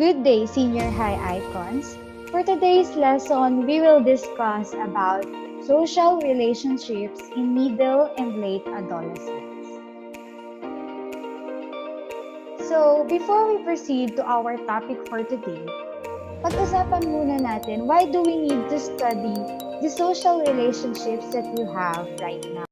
Good day, senior high icons. For today's lesson, we will discuss about social relationships in middle and late adolescence. So, before we proceed to our topic for today, pag-usapan muna natin why do we need to study the social relationships that you have right now.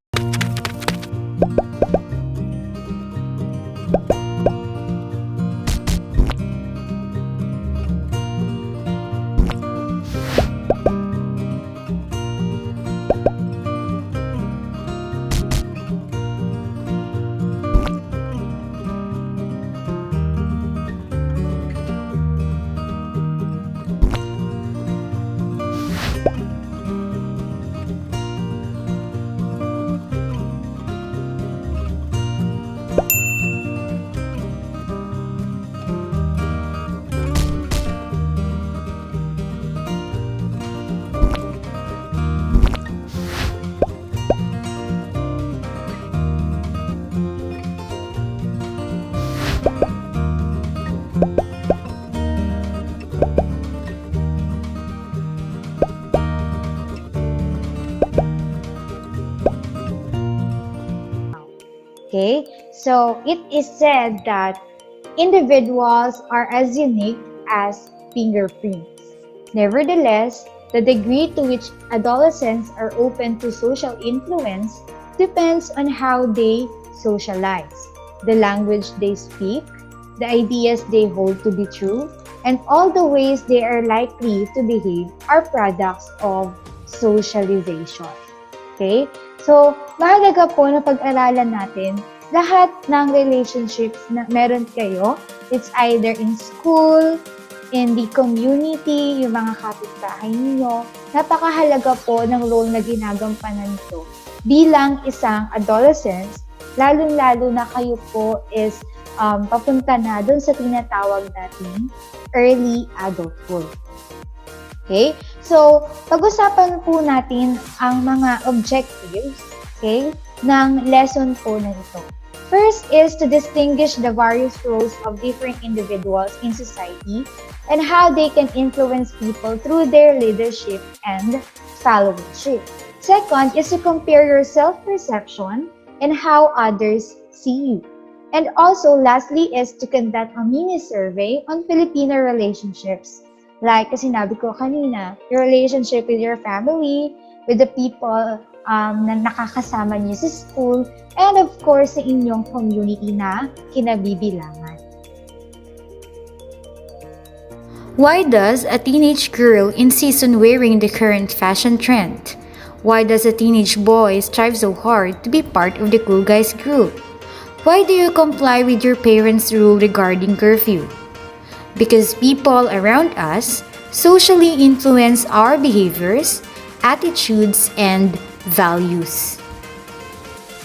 Okay, so it is said that individuals are as unique as fingerprints. Nevertheless, the degree to which adolescents are open to social influence depends on how they socialize, the language they speak, the ideas they hold to be true, and all the ways they are likely to behave are products of socialization. Okay? So, mahalaga po na pag-aralan natin lahat ng relationships na meron kayo. It's either in school, in the community, yung mga kapitbahay ninyo. Napakahalaga po ng role na ginagampanan nito bilang isang adolescents, lalong-lalo na kayo po is papunta na dun sa tinatawag natin early adulthood. Okay? So, pag-usapan po natin ang mga objectives, okay, ng lesson po na ito. First is to distinguish the various roles of different individuals in society and how they can influence people through their leadership and followership. Second is to compare your self-perception and how others see you. And also, lastly, is to conduct a mini-survey on Filipino relationships. Like, kasi sinabi ko kanina, your relationship with your family, with the people na nakakasama niyo sa school, and of course, sa inyong community na kinabibilangan. Why does a teenage girl insist on wearing the current fashion trend? Why does a teenage boy strive so hard to be part of the cool guys group? Why do you comply with your parents' rule regarding curfew? Because people around us socially influence our behaviors, attitudes, and values.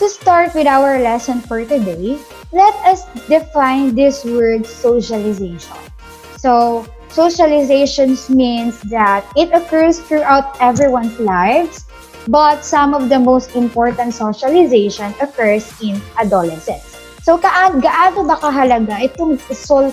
To start with our lesson for today, let us define this word socialization. So, socialization means that it occurs throughout everyone's lives, but some of the most important socialization occurs in adolescence. So, gaano ba kahalaga itong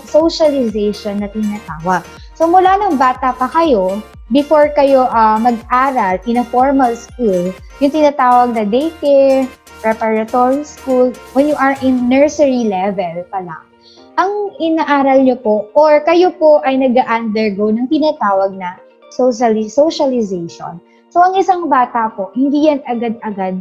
socialization na tinatawag? So, mula ng bata pa kayo, before kayo mag-aral in a formal school, yung tinatawag na daycare, preparatory school, when you are in nursery level pa lang, ang inaaral nyo po, or kayo po ay nag-undergo ng tinatawag na socialization. So, ang isang bata po, hindi yan agad-agad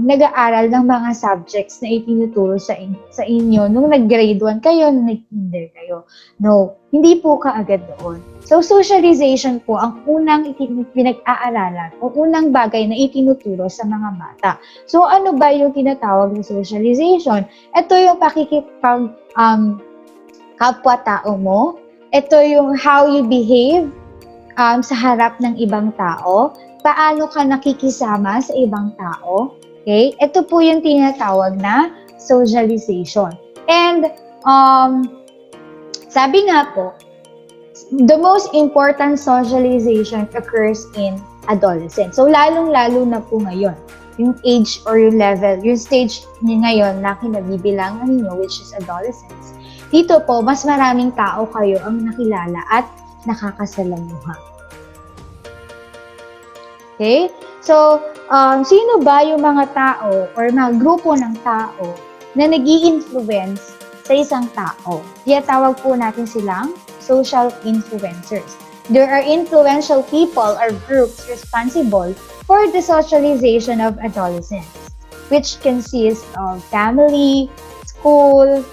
nag-aaral ng mga subjects na itinuturo sa inyo nung nag-grade 1 kayo, nung nag-kinder kayo. No, hindi po kaagad doon. So, socialization po ang unang pinag-aaralan o unang bagay na itinuturo sa mga bata. So, ano ba yung tinatawag na socialization? Ito yung pakikipag kapwa-tao mo. Ito yung how you behave sa harap ng ibang tao. Paano ka nakikisama sa ibang tao. Okay? Ito po yung tinatawag na socialization. And, sabi nga po, the most important socialization occurs in adolescence. So, lalong-lalo na po ngayon. yung age or yung level, yung stage niyo ngayon na kinabibilangan ninyo, which is adolescence. Dito po, mas maraming tao kayo ang nakilala at nakakasalamuha. Okay? So, sino ba yung mga tao or mga grupo ng tao na nag-i-influence sa isang tao? Tawag po natin silang social influencers. There are influential people or groups responsible for the socialization of adolescents, which consists of family, school,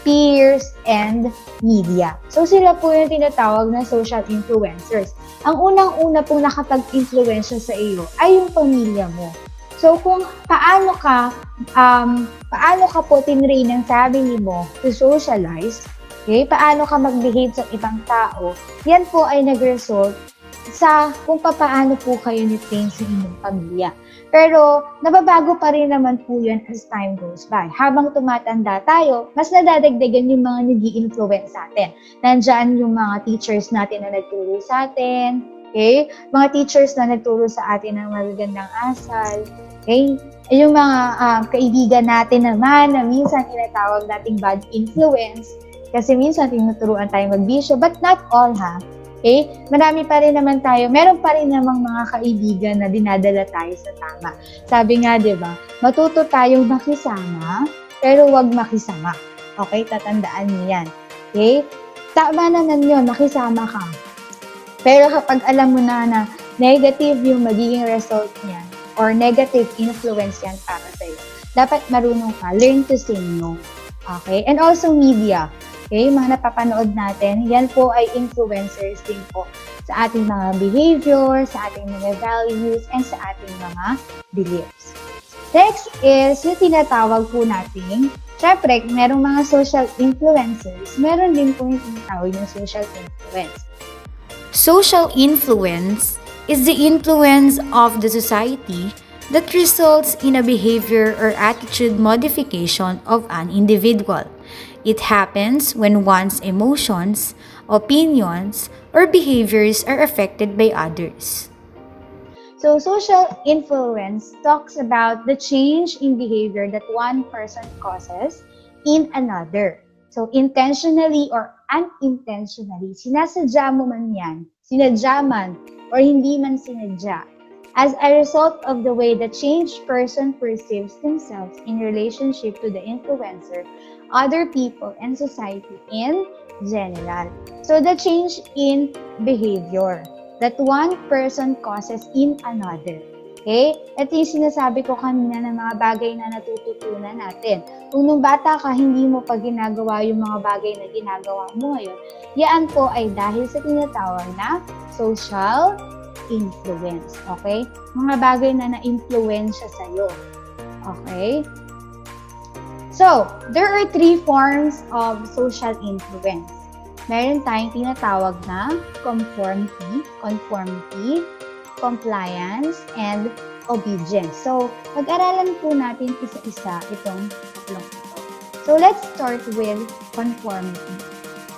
peers, and media. So sila po yung tinatawag na social influencers. Ang unang-una pong nakapag-influensya sa iyo ay yung pamilya mo. So kung paano ka po tinrain ng family mo to socialize, okay, paano ka mag-behave sa ibang tao, yan po ay nag-result sa kung paano po kayo ni-train sa inyong pamilya. Pero, nababago pa rin naman po yan as time goes by. Habang tumatanda tayo, mas nadadagdagan yung mga nag-i-influence sa atin. Nandyan yung mga teachers natin na nagturo sa atin, okay? Mga teachers na nagturo sa atin ng magagandang asal, okay? Yung mga kaibigan natin naman na minsan tinatawag nating bad influence, kasi minsan tinuturuan tayo magbisyo, but not all ha. Okay? Marami pa rin naman tayo, meron pa rin namang mga kaibigan na dinadala tayo sa tama. Sabi nga, di ba, matuto tayong makisama, pero wag makisama. Okay? Tatandaan niyo yan. Okay? Tama naman yun, makisama ka. Pero kapag alam mo na negative yung magiging result niyan, or negative influence yan para sa'yo, dapat marunong ka, learn to say no. Okay? And also media. Okay, mga napapanood natin, yan po ay influencers din po sa ating mga behavior, sa ating mga values, and sa ating mga beliefs. Next is yung tinatawag po natin, syempre, merong mga social influencers, meron din po yung tinatawag ng social influence. Social influence is the influence of the society that results in a behavior or attitude modification of an individual. It happens when one's emotions, opinions, or behaviors are affected by others. So, social influence talks about the change in behavior that one person causes in another. So, intentionally or unintentionally, sinasadya mo man yan, sinadya man, or hindi man sinadya, as a result of the way the changed person perceives themselves in relationship to the influencer, other people, and society in general. So the change in behavior that one person causes in another. Okay? Ito yung sinasabi ko kanina ng mga bagay na natututunan natin. Kung nung bata ka, hindi mo pa ginagawa yung mga bagay na ginagawa mo ngayon, yan po ay dahil sa tinatawag na social influence. Okay? Mga bagay na na-influensya sa'yo. Okay? So, there are three forms of social influence. Meron tayong tinatawag na conformity, compliance, and obedience. So, pag-aralan po natin isa-isa itong tatlong ito. So, let's start with conformity.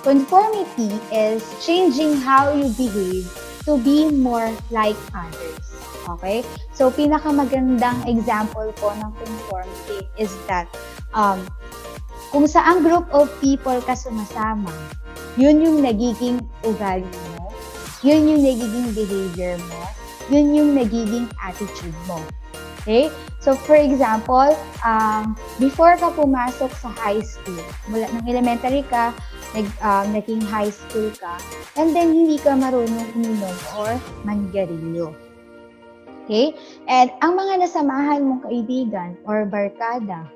Conformity is changing how you behave to be more like others. Okay? So, pinakamagandang example po ng conformity is that kung saang group of people ka sumasama, yun yung nagiging ugali mo, yun yung nagiging behavior mo, yun yung nagiging attitude mo. Okay? So, for example, before ka pumasok sa high school, mula ng elementary ka, naging high school ka, and then hindi ka marunong uminom or manigarilyo. Okay? And ang mga nasamahan mong kaibigan or barkada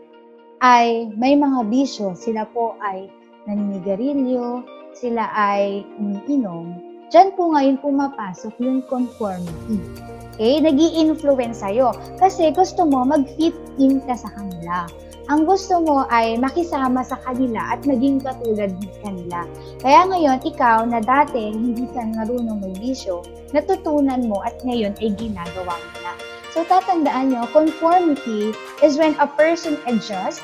ay may mga bisyo. Sila po ay naninigarilyo, sila ay umiinom. Diyan po ngayon pumapasok yung conformity. Okay? Nag-i-influence sa'yo kasi gusto mo mag-fit in ka sa kanila. Ang gusto mo ay makisama sa kanila at maging katulad ng kanila. Kaya ngayon, ikaw na dati hindi ka marunong magbisyo, natutunan mo at ngayon ay ginagawa mo na. So, tatandaan nyo, conformity is when a person adjusts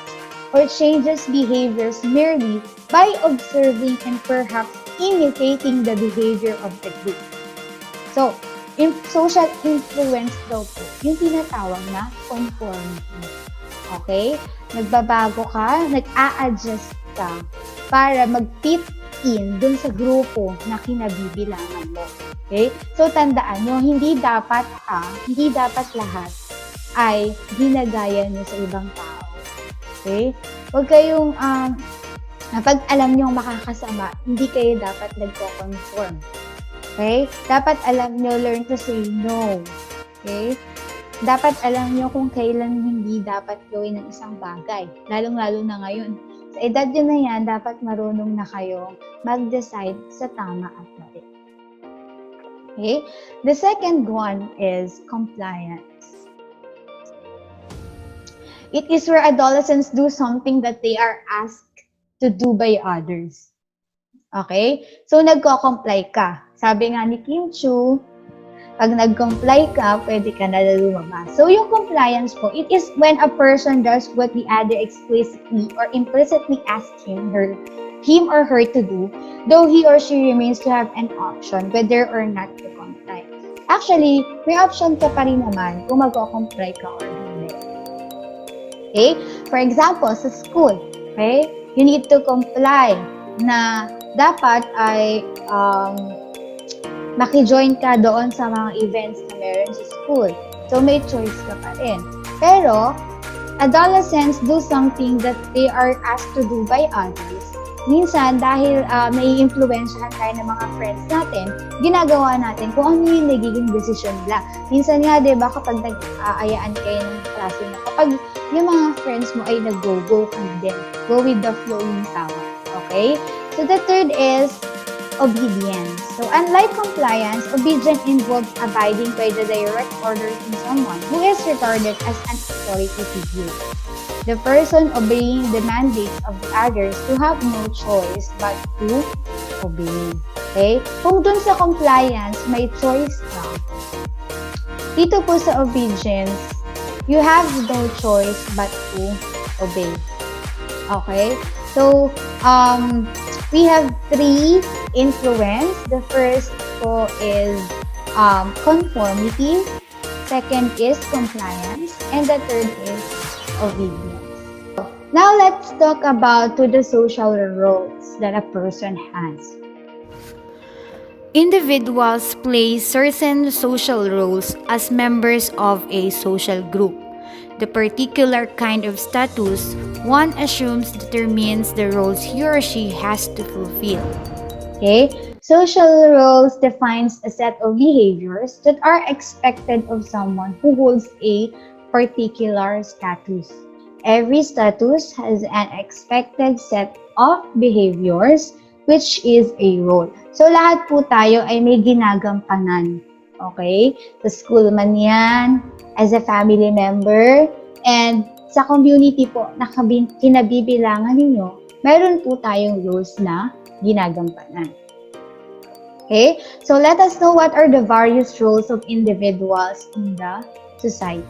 or changes behaviors merely by observing and perhaps imitating the behavior of the group. So, social influence daw po, yung tinatawag na conformity. Okay? Nagbabago ka, nag-a-adjust ka para mag-fit in dun sa grupo na kinabibilangan mo. Okay? So, tandaan nyo, hindi dapat lahat ay ginagaya nyo sa ibang tao. Okay? Huwag kayong, kapag alam nyo makakasama, hindi kayo dapat nagko-conform. Okay? Dapat alam nyo, learn to say no. Okay? Dapat alam nyo kung kailan hindi dapat gawin ng isang bagay. Lalong-lalo na ngayon. Sa edad nyo na yan, dapat marunong na kayong mag-decide sa tama at mali. Okay? The second one is compliance. It is where adolescents do something that they are asked to do by others. Okay? So, nagko-comply ka. Sabi nga ni Kim Chu, pag nag-comply ka, pwede ka na lumabas. So, yung compliance po, it is when a person does what the other explicitly or implicitly asks him or her to do, though he or she remains to have an option whether or not to comply. Actually, may option ka pa rin naman kung mag-comply ka or hindi. Okay? For example, sa school, okay? You need to comply na dapat ay maki-join ka doon sa mga events na meron sa school. So, may choice ka pa rin. Pero, adolescents do something that they are asked to do by others. Minsan, dahil may influensyahan tayo ng mga friends natin, ginagawa natin kung ano yung nagiging decision nila. Minsan nga, di ba, kapag nag-aayaan kayo ng klase na, kapag yung mga friends mo ay nag-go ka na din. Go with the flow yung tawag. Okay? So, the third is obedience. So, unlike compliance, obedience involves abiding by the direct orders of someone who is regarded as an authority figure. The person obeying the mandates of the others to have no choice but to obey. Okay? Kung dun sa compliance, may choice ka. Dito po sa obedience, you have no choice but to obey. Okay? So, we have three influence. The first po is conformity. Second is compliance. And the third is obedience. Now, let's talk about the social roles that a person has. Individuals play certain social roles as members of a social group. The particular kind of status one assumes determines the roles he or she has to fulfill. Okay? Social roles defines a set of behaviors that are expected of someone who holds a particular status. Every status has an expected set of behaviors which is a role. So, lahat po tayo ay may ginagampanan. Okay? Sa school man yan, as a family member, and sa community po na kinabibilangan ninyo, meron po tayong roles na ginagampanan. Okay? So, let us know what are the various roles of individuals in the society.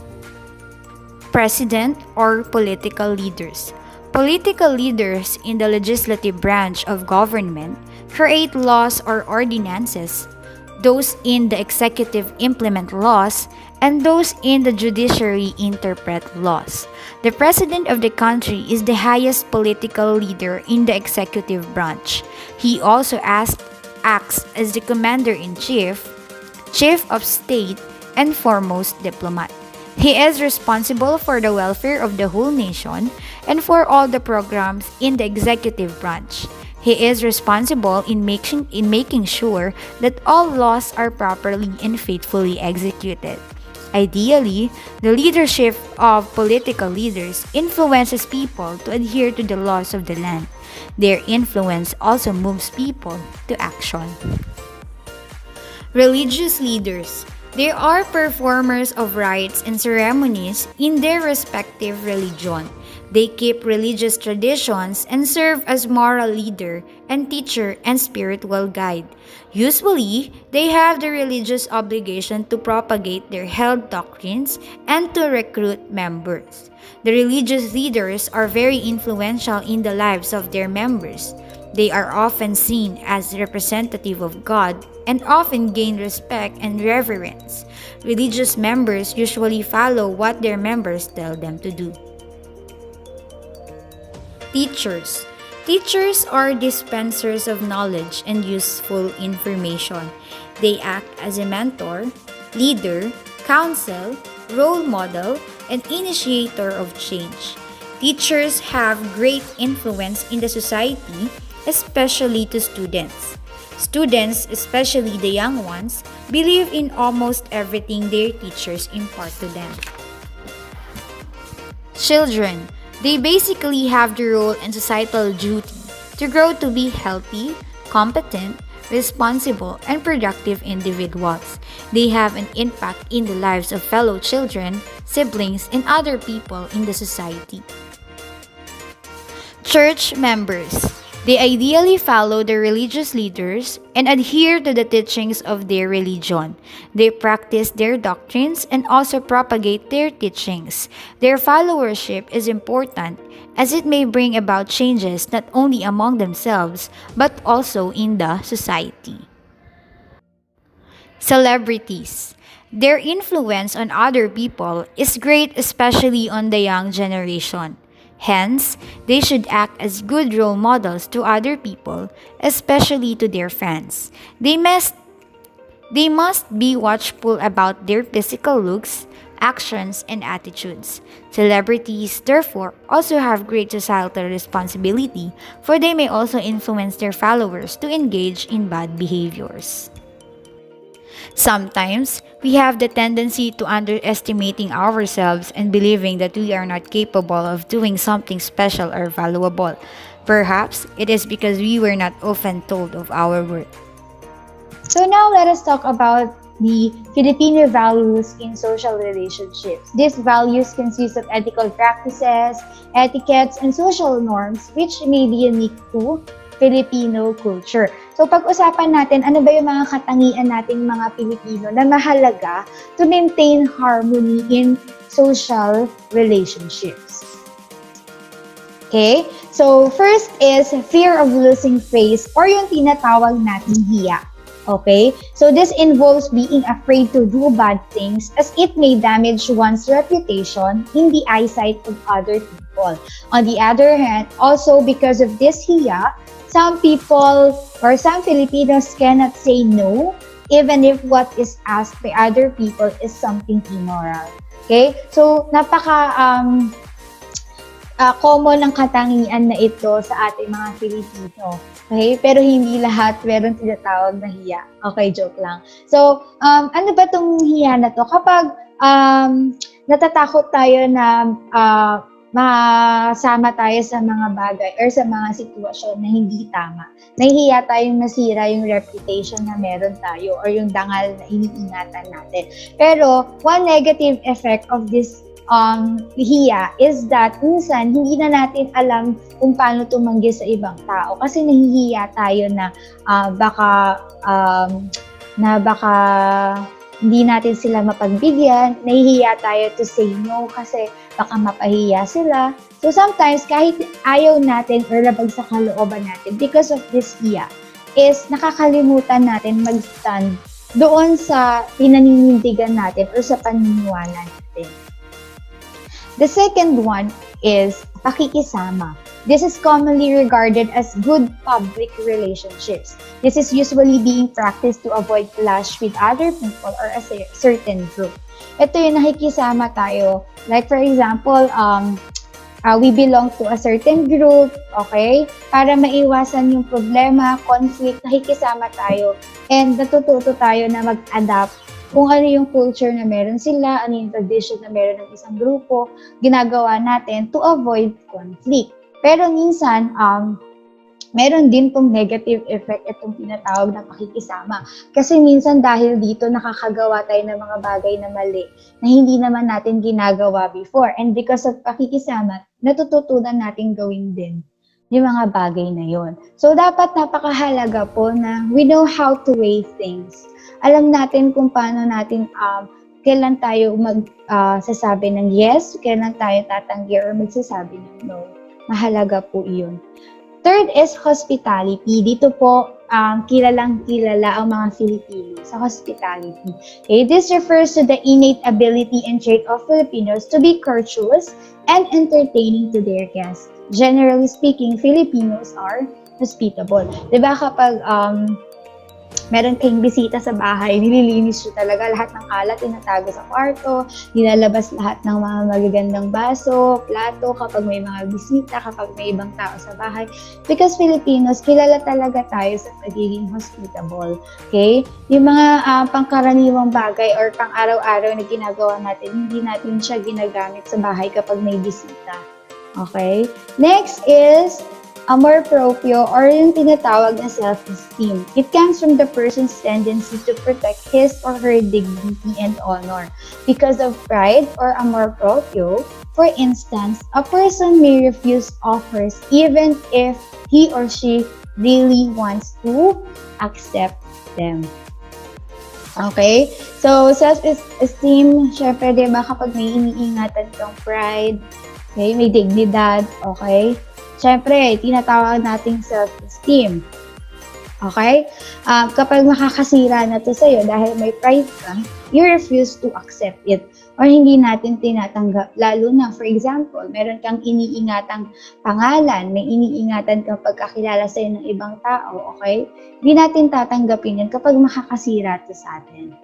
President or political leaders. Political leaders in the legislative branch of government create laws or ordinances. Those in the executive implement laws, and those in the judiciary interpret laws. The president of the country is the highest political leader in the executive branch. He also acts as the commander-in-chief, chief of state, and foremost diplomat. He is responsible for the welfare of the whole nation and for all the programs in the executive branch. He is responsible in making sure that all laws are properly and faithfully executed. Ideally, the leadership of political leaders influences people to adhere to the laws of the land. Their influence also moves people to action. Religious leaders. They are performers of rites and ceremonies in their respective religion. They keep religious traditions and serve as moral leader and teacher and spiritual guide. Usually, they have the religious obligation to propagate their held doctrines and to recruit members. The religious leaders are very influential in the lives of their members. They are often seen as representative of God and often gain respect and reverence. Religious members usually follow what their members tell them to do. Teachers. Teachers are dispensers of knowledge and useful information. They act as a mentor, leader, counsel, role model, and initiator of change. Teachers have great influence in the society, especially to students. Students, especially the young ones, believe in almost everything their teachers impart to them. Children, they basically have the role and societal duty to grow to be healthy, competent, responsible, and productive individuals. They have an impact in the lives of fellow children, siblings, and other people in the society. Church members. They ideally follow the religious leaders and adhere to the teachings of their religion. They practice their doctrines and also propagate their teachings. Their followership is important as it may bring about changes not only among themselves but also in the society. Celebrities. Their influence on other people is great, especially on the young generation. Hence, they should act as good role models to other people, especially to their fans. They must be watchful about their physical looks, actions, and attitudes. Celebrities, therefore, also have great societal responsibility, for they may also influence their followers to engage in bad behaviors. Sometimes, we have the tendency to underestimating ourselves and believing that we are not capable of doing something special or valuable. Perhaps it is because we were not often told of our worth. So now let us talk about the Filipino values in social relationships. These values consist of ethical practices, etiquettes, and social norms which may be unique to Filipino culture. So pag-usapan natin, ano ba yung mga katangian nating mga Pilipino na mahalaga to maintain harmony in social relationships. Okay? So first is fear of losing face or yung tinatawag nating hiya. Okay? So this involves being afraid to do bad things as it may damage one's reputation in the eyesight of other people. On the other hand, also because of this hiya, some people or some Filipinos cannot say no even if what is asked by other people is something immoral. Okay? So, common ang katangian na ito sa ating mga Filipino. Okay? Pero hindi lahat meron tinatawag na hiya. Okay, joke lang. So, ano ba tong hiya na to? Kapag natatakot tayo na masama tayo sa mga bagay or sa mga sitwasyon na hindi tama. Nahihiya tayong masira yung reputation na meron tayo or yung dangal na iniingatan natin. Pero, one negative effect of this hiya is that minsan hindi na natin alam kung paano tumanggi sa ibang tao kasi nahihiya tayo na baka hindi natin sila mapagbigyan, nahihiya tayo to say no kasi baka mapahiya sila. So sometimes kahit ayaw natin or labag sa kalooban natin because of this hiya is nakakalimutan natin mag-stand doon sa pinaninindigan natin or sa paniniwala natin. The second one is pakikisama. This is commonly regarded as good public relationships. This is usually being practiced to avoid clash with other people or a certain group. Ito yung nakikisama tayo. Like for example, we belong to a certain group, okay? Para maiwasan yung problema, conflict, nakikisama tayo. And natututo tayo na mag-adapt kung ano yung culture na meron sila, ano yung tradition na meron ng isang grupo, ginagawa natin to avoid conflict. Pero minsan, meron din pong negative effect itong tinatawag na pakikisama. Kasi minsan dahil dito nakakagawa tayo ng mga bagay na mali na hindi naman natin ginagawa before. And because of pakikisama, natututunan natin gawin din yung mga bagay na yon. So dapat napakahalaga po na we know how to weigh things. Alam natin kung paano natin kailan tayo magsasabi ng yes, kailan tayo tatanggi or magsasabi ng no. Mahalaga po iyon. Third is hospitality. Dito po, kilalang-kilala ang mga Filipino sa hospitality. Okay, this refers to the innate ability and trait of Filipinos to be courteous and entertaining to their guests. Generally speaking, Filipinos are hospitable. Diba kapag meron kayong bisita sa bahay, nililinis nyo talaga lahat ng kalat, tinatago sa kwarto, nilalabas lahat ng mga magagandang baso, plato, kapag may mga bisita, kapag may ibang tao sa bahay. Because Filipinos, kilala talaga tayo sa pagiging hospitable. Okay? Yung mga pangkaraniwang bagay or pang-araw-araw na ginagawa natin, hindi natin siya ginagamit sa bahay kapag may bisita. Okay? Next is amor proprio or yung tinatawag na self-esteem. It comes from the person's tendency to protect his or her dignity and honor. Because of pride or amor proprio, for instance, a person may refuse offers even if he or she really wants to accept them. Okay? So, self-esteem, syempre, diba, kapag may iniingatan kang pride, okay, may dignidad, okay? Siyempre, tinatawag nating self-esteem. Okay? Kapag makakasira na to sa'yo dahil may pride ka, you refuse to accept it. Or hindi natin tinatanggap. Lalo na, for example, meron kang iniingatang pangalan, may iniingatan kang pagkakilala sa'yo ng ibang tao, okay? Hindi natin tatanggapin yun kapag makakasira to sa atin.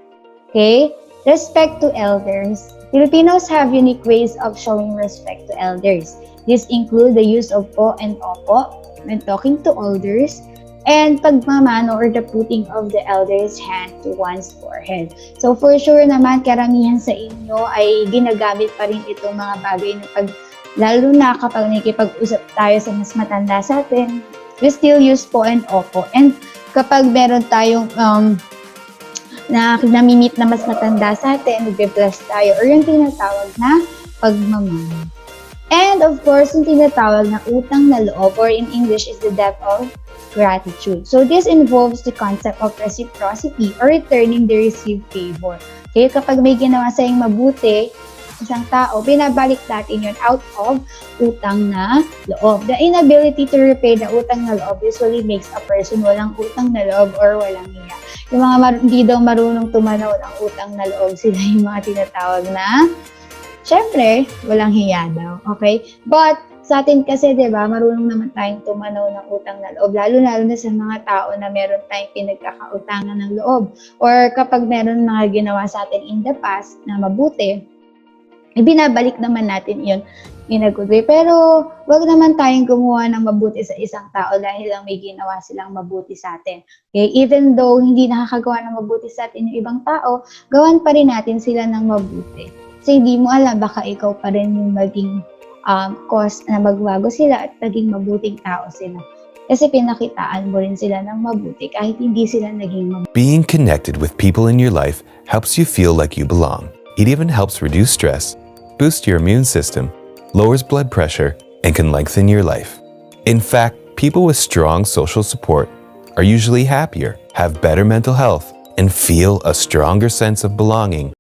Okay? Respect to elders. Filipinos have unique ways of showing respect to elders. These include the use of po and opo when talking to elders, and pagmamano or the putting of the elder's hand to one's forehead. So for sure naman, karamihan sa inyo ay ginagamit pa rin itong mga bagay na lalo na kapag nakikipag-usap tayo sa mas matanda sa atin, we still use po and opo. And kapag meron tayong na namimit na mas matanda sa atin, nagbe-bless tayo, or yung tinatawag na pagmamano. And of course, yung tinatawag na utang na loob, or in English is the debt of gratitude. So this involves the concept of reciprocity or returning the received favor. Okay, kapag may ginawa sa iyong mabuti, isang tao, binabalik natin yun out of utang na loob. The inability to repay the utang na loob usually makes a person walang utang na loob or walang hiya. Yung mga hindi daw marunong tumanaw ng utang na loob, sila yung mga tinatawag na syempre, walang hiya daw, okay? But, sa atin kasi, di ba, marunong naman tayong tumanaw ng utang na loob, lalo-lalo na sa mga tao na meron tayong pinagkakautangan ng loob. Or kapag meron mga ginawa sa atin in the past na mabuti, ibinabalik naman natin yun in a good way. Pero, wag naman tayong gumawa ng mabuti sa isang tao dahil lang may ginawa silang mabuti sa atin. Okay? Even though hindi nakakagawa ng mabuti sa atin yung ibang tao, gawan pa rin natin sila ng mabuti. Kasi hindi mo alam, baka ikaw pa rin yung maging cause na magbago sila at naging mabuting tao sila. Kasi pinakitaan mo rin sila ng mabuti kahit hindi sila naging mabuti. Being connected with people in your life helps you feel like you belong. It even helps reduce stress, boost your immune system, lowers blood pressure, and can lengthen your life. In fact, people with strong social support are usually happier, have better mental health, and feel a stronger sense of belonging.